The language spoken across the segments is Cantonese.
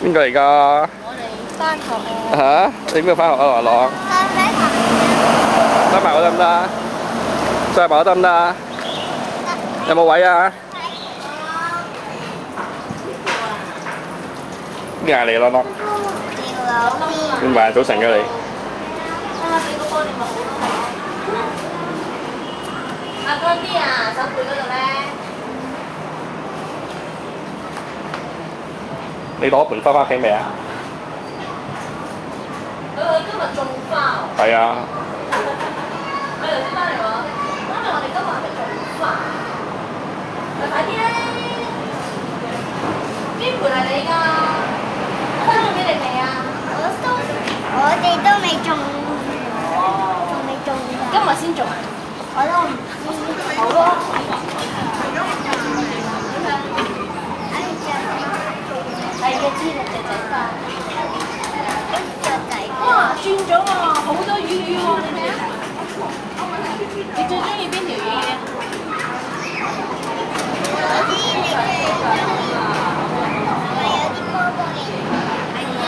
邊個嚟㗎？我哋翻學嚇？你邊度翻學啊？華朗？閂埋我得唔得？閂埋我得唔得？有冇位啊？邊嗌你咯？點解？早晨嘅你。阿嗰啲啊，手背嗰度咧。你攞盆花翻屋企未啊？佢今日種花喎。係啊。佢頭先翻嚟話，媽咪我哋今日係咪種花？快啲啦！邊盆係你㗎？分咗俾你未啊？我哋都未種，仲未種㗎。今日先種啊？我都唔知。好咯。係嘅，知啦，仔仔花。哇，轉咗喎，好多魚喎，你睇下。你最中意邊條魚嘅？有啲你最中意係咪有啲波波嘅？係啊，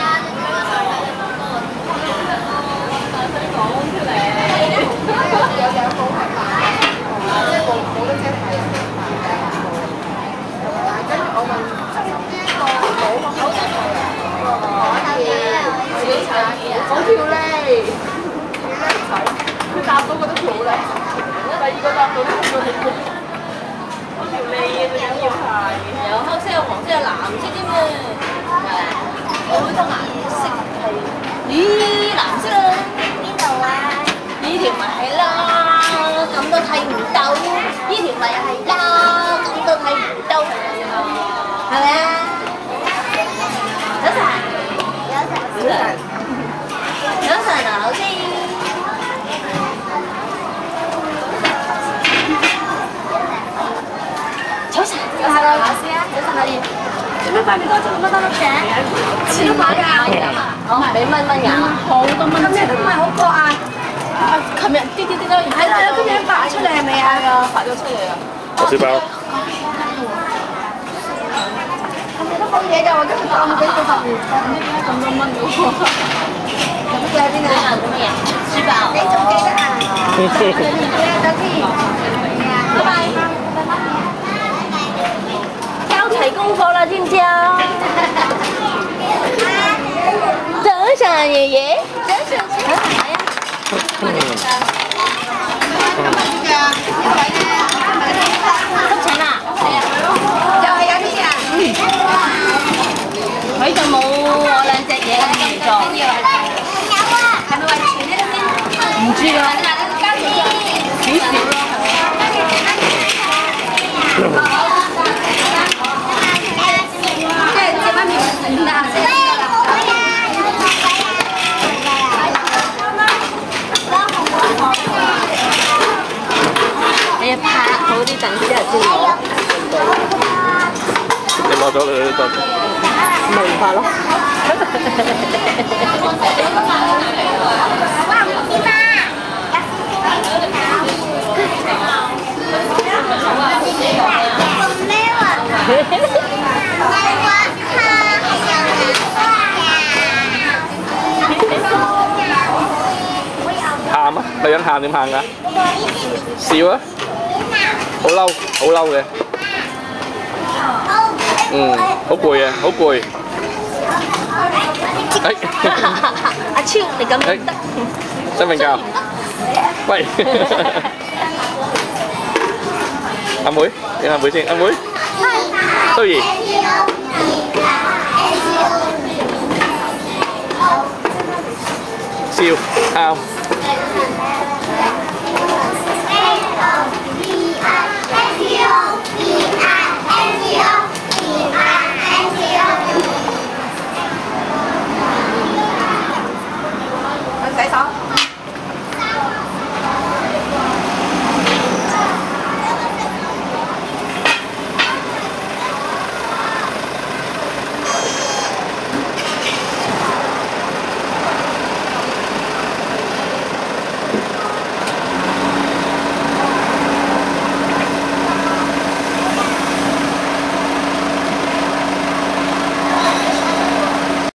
大聲講出嚟。有養好係嘛？即係冇得遮係。跟住我問冇嘛，好得講條脷，佢答到覺得條脷，第二個答到呢個嗰條脷嘅最緊要係有黑色、有黃色、有藍色添啊！有好多顏色係，咦藍色啊？邊度啊？呢條咪係啦，咁都睇唔到，呢條咪係啦，咁都睇唔到，係咪啊？早晨，早晨。早晨啊，老師。早晨，早晨啊，老師啊，早晨阿燕。做咩塊面多咗咁多粒嘅？錢都買㗎。哦，俾蚊㗎。好多蚊。今日都唔係好過啊。琴日啲都係啦，今日發出嚟係咪啊？係啊，發咗出嚟啊。小包。琴日都冇嘢㗎，我今日發咗俾佢發完，唔知點解咁多蚊嘅喎。咁佢喺邊啊？咩啊？書包。你仲記得啊？記得先。拜拜。交齊功課啦，知唔知啊？早晨，爺爺。早晨，小朋友。執請啊？又係有啲啊？佢就冇我兩隻嘢咁嚴重。係咪話全呢先？唔知啊，幾少咯？即係隻媽咪唔得啊！你要拍好啲凳之後先攞。你攞咗你都得。咪唔拍咯。喊啊！女人喊點喊㗎？笑啊！好嬲，好嬲嘅。好攰啊，好攰。阿超，你咁樣得？想瞓覺？喂，阿妹，影阿妹先，阿妹，蘇怡，笑，喊。SUVI